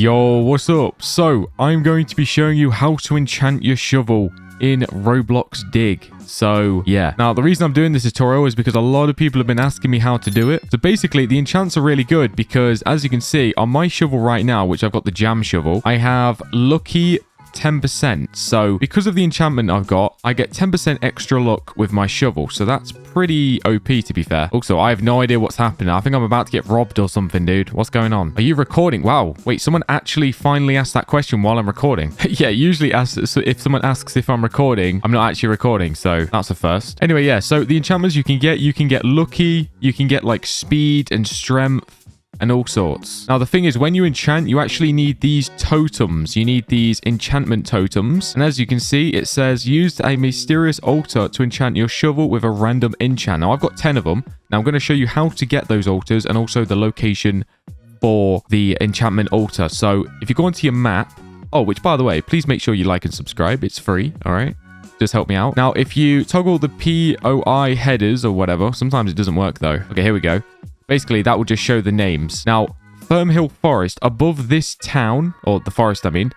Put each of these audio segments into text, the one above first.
Yo, what's up? So, I'm going to be showing you how to enchant your shovel in Roblox DIG. So, yeah. Now, the reason I'm doing this tutorial is because a lot of people have been asking me how to do it. So, basically, the enchants are really good because, as you can see, on my shovel right now, which I've got the jam shovel, I have lucky 10%. So because of the enchantment I've got, I get 10% extra luck with my shovel. So that's pretty OP, to be fair. Also, I have no idea what's happening. I think I'm about to get robbed or something, dude. What's going on? Are you recording? Wow. Wait, someone actually finally asked that question while I'm recording. Yeah, usually so if someone asks if I'm recording, I'm not actually recording. So that's a first. Anyway, yeah. So the enchantments you can get lucky. You can get like speed and strength and all sorts. Now, the thing is, when you enchant, you actually need these totems. You need these enchantment totems. And as you can see, it says, use a mysterious altar to enchant your shovel with a random enchant. Now, I've got 10 of them. Now, I'm going to show you how to get those altars and also the location for the enchantment altar. So, if you go onto your map, which, by the way, please make sure you like and subscribe. It's free, all right? Just help me out. Now, if you toggle the POI headers or whatever, sometimes it doesn't work, though. Okay, here we go. Basically, that will just show the names. Now, Firmhill Forest, above this town, or the forest, I mean,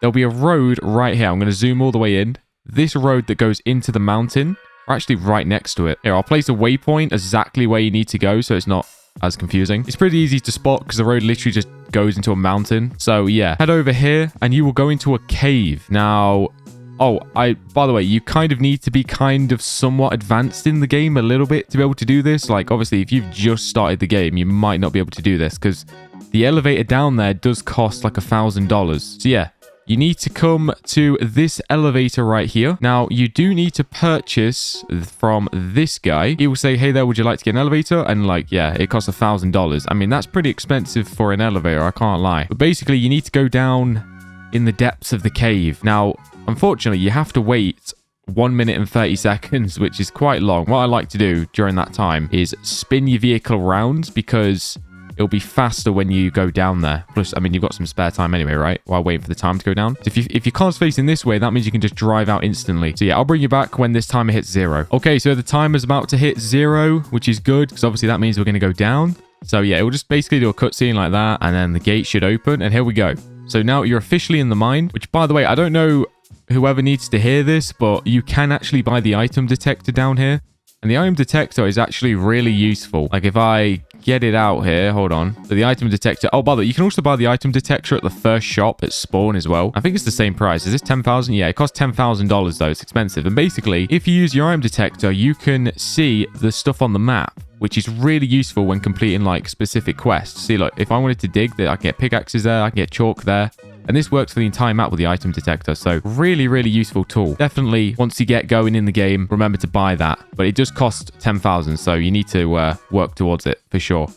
there'll be a road right here. I'm going to zoom all the way in. This road that goes into the mountain, we're actually right next to it. Here, I'll place a waypoint exactly where you need to go so it's not as confusing. It's pretty easy to spot because the road literally just goes into a mountain. So, yeah, head over here and you will go into a cave. Now, by the way, you kind of need to be kind of somewhat advanced in the game a little bit to be able to do this. Like, obviously, if you've just started the game, you might not be able to do this because the elevator down there does cost like $1,000. So, yeah, you need to come to this elevator right here. Now, you do need to purchase from this guy. He will say, hey there, would you like to get an elevator? And like, yeah, it costs $1,000. I mean, that's pretty expensive for an elevator, I can't lie. But basically, you need to go down in the depths of the cave. Now, unfortunately, you have to wait 1 minute and 30 seconds, which is quite long. What I like to do during that time is spin your vehicle around because it'll be faster when you go down there. Plus, I mean, you've got some spare time anyway, right? While waiting for the time to go down. So if your car's facing this way, that means you can just drive out instantly. So yeah, I'll bring you back when this timer hits 0. Okay, so the timer's about to hit 0, which is good because obviously that means we're going to go down. So yeah, it will just basically do a cutscene like that and then the gate should open and here we go. So now you're officially in the mine, which by the way, I don't know whoever needs to hear this, but you can actually buy the item detector down here. And the item detector is actually really useful. Like if I get it out here, hold on. So the item detector, by the way, you can also buy the item detector at the first shop at spawn as well. I think it's the same price. Is this 10,000? Yeah, it costs $10,000 though. It's expensive. And basically, if you use your item detector, you can see the stuff on the map, which is really useful when completing like specific quests. See, look, if I wanted to dig, I can get pickaxes there, I can get chalk there. And this works for the entire map with the item detector. So really, really useful tool. Definitely, once you get going in the game, remember to buy that. But it does cost 10,000. So you need to work towards it for sure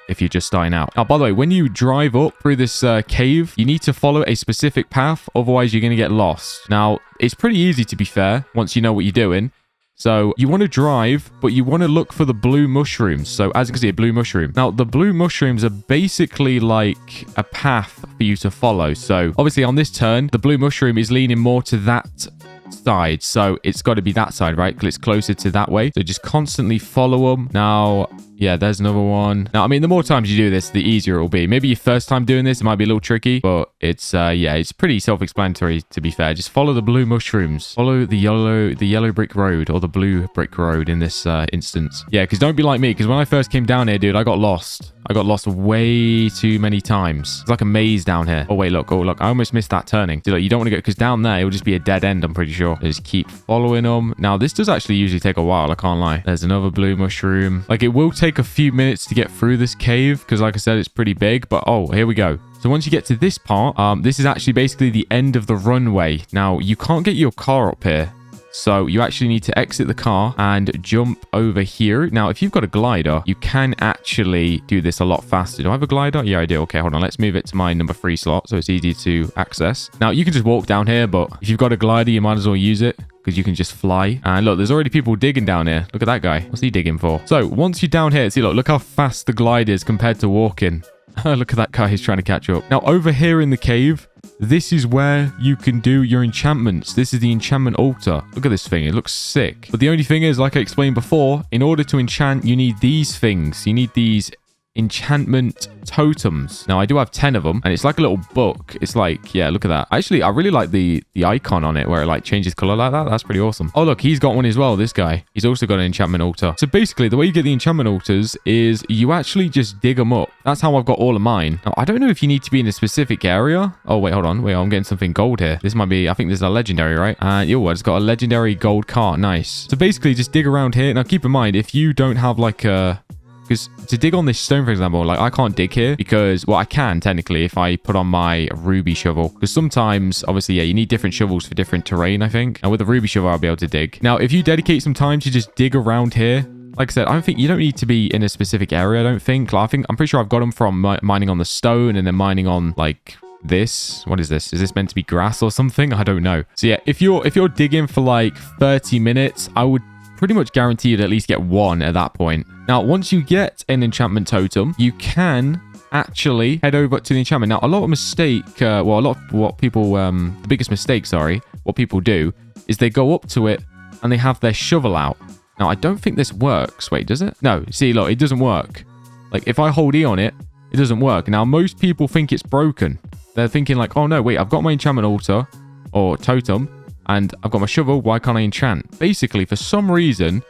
if you're just starting out. Now, by the way, when you drive up through this cave, you need to follow a specific path. Otherwise, you're going to get lost. Now, it's pretty easy to be fair once you know what you're doing. So you want to drive, but you want to look for the blue mushrooms. So as you can see, a blue mushroom. Now, the blue mushrooms are basically like a path for you to follow. So obviously on this turn, the blue mushroom is leaning more to that side. So it's got to be that side, right? Because it's closer to that way. So just constantly follow them. Now, yeah, there's another one. Now, I mean, the more times you do this, the easier it will be. Maybe your first time doing this, it might be a little tricky, but it's, yeah, it's pretty self-explanatory, to be fair. Just follow the blue mushrooms. Follow the yellow brick road or the blue brick road in this instance. Yeah, because don't be like me, because when I first came down here, dude, I got lost. I got lost way too many times. It's like a maze down here. Oh, wait, look. Oh, look. I almost missed that turning. Dude, look, you don't want to go, because down there, it will just be a dead end, I'm pretty sure. Just keep following them. Now, this does actually usually take a while. I can't lie. There's another blue mushroom. Like, it will take a few minutes to get through this cave, because like I said, it's pretty big. But, oh, here we go. So once you get to this part, this is actually basically the end of the runway. Now, you can't get your car up here. So you actually need to exit the car and jump over here. Now, if you've got a glider, you can actually do this a lot faster. Do I have a glider? Yeah, I do. Okay, hold on. Let's move it to my number 3 slot so it's easy to access. Now, you can just walk down here, but if you've got a glider, you might as well use it because you can just fly. And look, there's already people digging down here. Look at that guy. What's he digging for? So once you're down here, see, look how fast the glide is compared to walking. Look at that guy. He's trying to catch up. Now, over here in the cave, this is where you can do your enchantments. This is the enchantment altar. Look at this thing. It looks sick. But the only thing is, like I explained before, in order to enchant, you need these things. You need these enchantment totems. Now, I do have 10 of them, and it's like a little book. It's like, yeah, look at that. Actually, I really like the icon on it where it like changes color like that. That's pretty awesome. Oh, look, he's got one as well, this guy. He's also got an enchantment altar. So basically, the way you get the enchantment altars is you actually just dig them up. That's how I've got all of mine. Now, I don't know if you need to be in a specific area. Oh, wait, hold on. Wait, I'm getting something gold here. This might be, I think this is a legendary, right? And yo, it's got a legendary gold cart. Nice. So basically, just dig around here. Now, keep in mind, if you don't have like a... Because to dig on this stone, for example, like I can't dig here because, well, I can technically if I put on my ruby shovel. Because sometimes, obviously, yeah, you need different shovels for different terrain, I think. And with the ruby shovel, I'll be able to dig. Now, if you dedicate some time to just dig around here, like I said, I don't think you don't need to be in a specific area, I don't think. Like, I'm pretty sure I've got them from mining on the stone and then mining on, like... this. What is this? Is this meant to be grass or something? I don't know. So yeah, if you're digging for like 30 minutes, I would pretty much guarantee you'd at least get one at that point. Now, once you get an enchantment totem, you can actually head over to the enchantment. Now, a lot of a lot of what people, the biggest mistake, sorry, what people do is they go up to it and they have their shovel out. Now, I don't think this works. Wait, does it? No, see, look, it doesn't work. Like, if I hold E on it, it doesn't work. Now, most people think it's broken. They're thinking like, oh no, wait, I've got my enchantment altar or totem and I've got my shovel. Why can't I enchant? Basically, for some reason,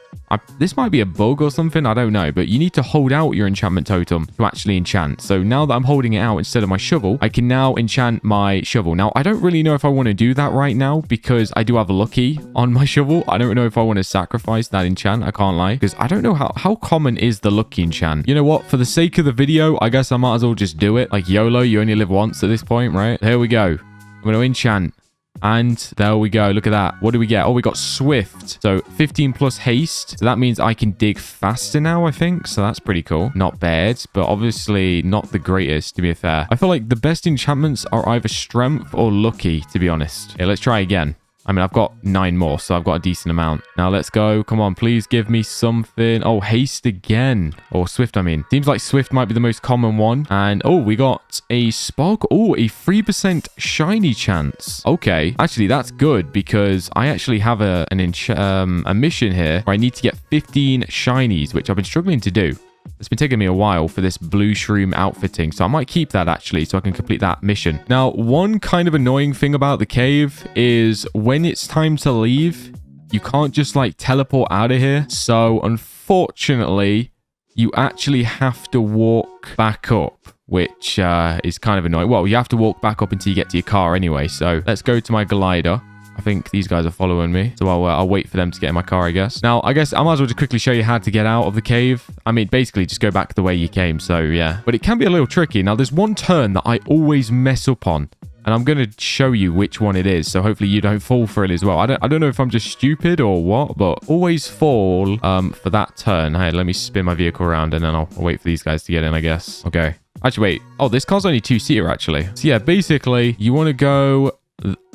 this might be a bug or something. I don't know, but you need to hold out your enchantment totem to actually enchant. So now that I'm holding it out instead of my shovel, I can now enchant my shovel. Now, I don't really know if I want to do that right now because I do have a lucky on my shovel. I don't know if I want to sacrifice that enchant. I can't lie because I don't know how common is the lucky enchant. You know what? For the sake of the video, I guess I might as well just do it. Like YOLO, you only live once at this point, right? Here we go. I'm going to enchant. And there we go. Look at that. What do we get? Oh, we got Swift. So 15 plus haste. So that means I can dig faster now, I think. So that's pretty cool. Not bad, but obviously not the greatest, to be fair. I feel like the best enchantments are either strength or lucky, to be honest. Okay, let's try again. I mean, I've got 9 more, so I've got a decent amount. Now, let's go. Come on, please give me something. Oh, haste again. Or Swift, I mean. Seems like Swift might be the most common one. And, oh, we got a Spark. Oh, a 3% shiny chance. Okay. Actually, that's good because I actually have a mission here where I need to get 15 shinies, which I've been struggling to do. It's been taking me a while for this blue shroom outfitting, so I might keep that actually so I can complete that mission. Now, one kind of annoying thing about the cave is when it's time to leave, you can't just like teleport out of here. So unfortunately, you actually have to walk back up, which is kind of annoying. Well, you have to walk back up until you get to your car anyway. So let's go to my glider. I think these guys are following me, so I'll wait for them to get in my car, I guess. Now, I guess I might as well just quickly show you how to get out of the cave. I mean, basically, just go back the way you came, so yeah. But it can be a little tricky. Now, there's one turn that I always mess up on, and I'm going to show you which one it is, so hopefully you don't fall for it as well. I don't know if I'm just stupid or what, but always fall for that turn. Hey, let me spin my vehicle around, and then I'll wait for these guys to get in, I guess. Okay. Actually, wait. Oh, this car's only 2-seater, actually. So yeah, basically, you want to go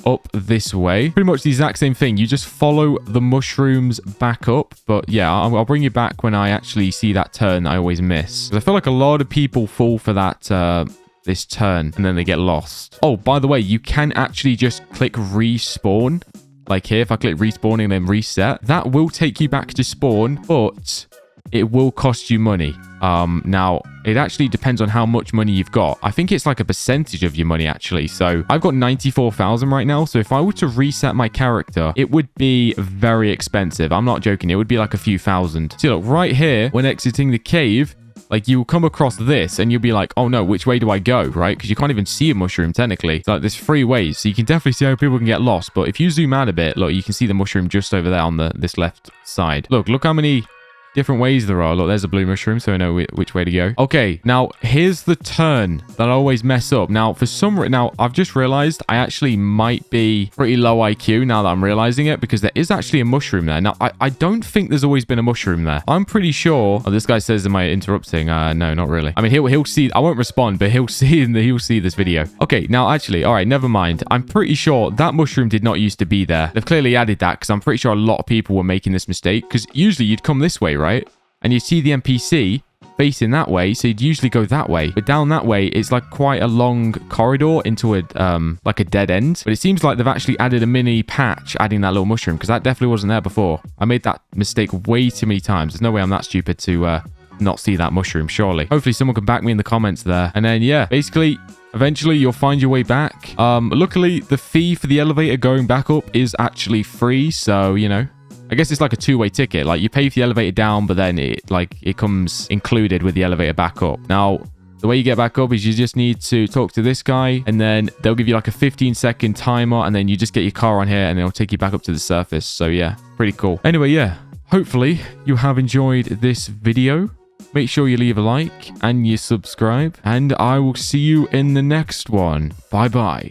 up this way. Pretty much the exact same thing. You just follow the mushrooms back up. But yeah, I'll bring you back when I actually see that turn I always miss. I feel like a lot of people fall for that this turn and then they get lost. Oh, by the way, you can actually just click respawn. Like here, if I click respawn and then reset, that will take you back to spawn, but it will cost you money. Now, it actually depends on how much money you've got. I think it's like a percentage of your money, actually. So I've got 94,000 right now. So if I were to reset my character, it would be very expensive. I'm not joking. It would be like a few thousand. See, look, right here, when exiting the cave, like you'll come across this and you'll be like, oh no, which way do I go, right? Because you can't even see a mushroom technically. So like there's 3 ways. So you can definitely see how people can get lost. But if you zoom out a bit, look, you can see the mushroom just over there on this left side. Look how many different ways there are. Look, there's a blue mushroom, so I know which way to go. Okay, now here's the turn that I always mess up. Now, now I've just realized I actually might be pretty low IQ now that I'm realizing it, because there is actually a mushroom there. Now, I don't think there's always been a mushroom there. I'm pretty sure. Oh, this guy says, am I interrupting? No, not really. I mean, he'll see. I won't respond, but he'll see this video. Okay, now actually, all right, never mind. I'm pretty sure that mushroom did not used to be there. They've clearly added that because I'm pretty sure a lot of people were making this mistake, because usually you'd come this way, right? And you see the NPC facing that way, so you'd usually go that way. But down that way, it's like quite a long corridor into a like a dead end. But it seems like they've actually added a mini patch adding that little mushroom, because that definitely wasn't there before. I made that mistake way too many times. There's no way I'm that stupid to not see that mushroom, surely. Hopefully someone can back me in the comments there. And then, yeah, basically, eventually you'll find your way back. Luckily, the fee for the elevator going back up is actually free. So, you know, I guess it's like a two-way ticket. Like, you pay for the elevator down, but then it comes included with the elevator back up. Now, the way you get back up is you just need to talk to this guy, and then they'll give you like a 15-second timer, and then you just get your car on here, and it'll take you back up to the surface. So, yeah, pretty cool. Anyway, yeah, hopefully you have enjoyed this video. Make sure you leave a like and you subscribe, and I will see you in the next one. Bye-bye.